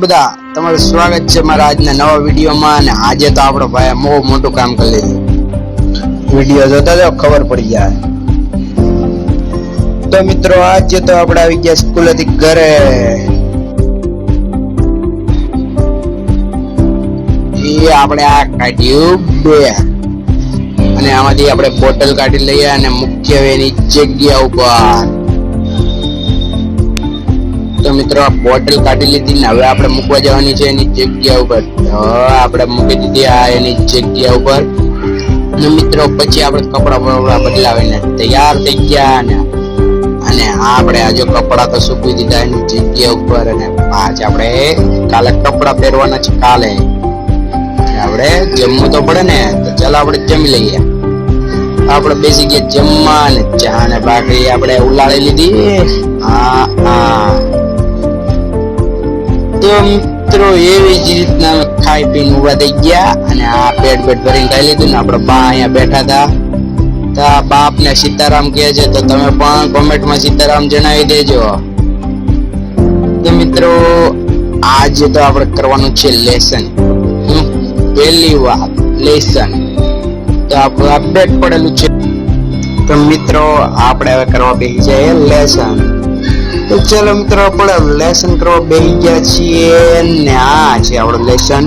બધા તમારું સ્વાગત છે મારા આજના નવા વિડીયોમાં અને આજે તો આપણો ભાઈ બહુ મોટું કામ કરી લીધું. વિડીયો જોતા જાઓ ખબર પડી જાય. તો મિત્રો આજે તો આપણે આવી ગયા સ્કૂલેથી ઘરે. એ આપણે આ કાઢ્યું બે અને આમાંથી આપણે બોટલ કાઢી લઈએ અને મુખ્ય એની જગ્યા ઉપર. તો મિત્રો આ બોટલ કાઢી લીધી ને હવે આપણે મૂકવા જવાની છે એની જગ્યા ઉપર. તો આપણે મૂકી દીધી આ એની જગ્યા ઉપર અને મિત્રો પછી આપણે કપડા બદલાવીને તૈયાર થઈ ગયા ને અને આપણે આ જો કપડા તો સૂકવી દીધા એની જગ્યા ઉપર અને પાછ આપણે કાલે કપડા પહેરવાના છે. કાલે આપણે જમવું તો પડે ને, તો ચાલો આપણે જમી લઈએ. આપણે બેસી ગયા જમવા અને ચા અને ભાખરી આપણે ઉલાળી લીધી. તો મિત્રો એવી જ રીતના ખાઈ પીને ઉભા થઈ ગયા અને આ પેટ ભરીને ખાઈ લીધું ને આપણે બા અહીંયા બેઠા હતા. તો આ બાપ ને સીતારામ કહે છે, તો તમે પણ કોમેન્ટમાં સીતારામ જણાવી દેજો. તો મિત્રો આજે તો આપણે કરવાનું છે લેસન. પહેલી વાત લેસન તો આપણું અપડેટ પડેલું છે. તો મિત્રો આપણે હવે કરવા બેસી જાય લેસન. તો ચલો મિત્રો આપણે લેસન કરવા બેસી ગયા છીએ ને આ છે આપણું લેસન.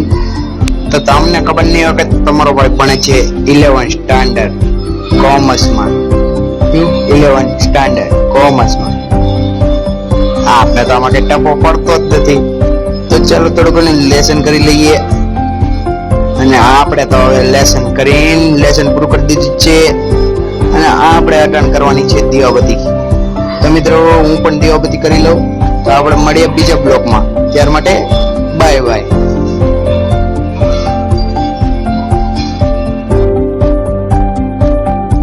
તો તમને ખબર નહીં હોય કે તમારો ભાઈ ભણે છે 11th સ્ટાન્ડર્ડ કોમર્સમાં. 11th standard કોમર્સમાં. આપણે તો આમાં કઈ ટપો પડતો જ નથી. તો ચલો થોડું ઘણું લેસન કરી લઈએ અને આપણે તો હવે લેસન કરીને લેસન પૂરું કરી દીધું છે અને આપણે અટેન્ડ કરવાની છે દીવાબત્તી. તો મિત્રો હું પણ દીવાબત્તી કરી લઉં. તો આપણે મળીએ બીજા બ્લોકમાં. ત્યાર માટે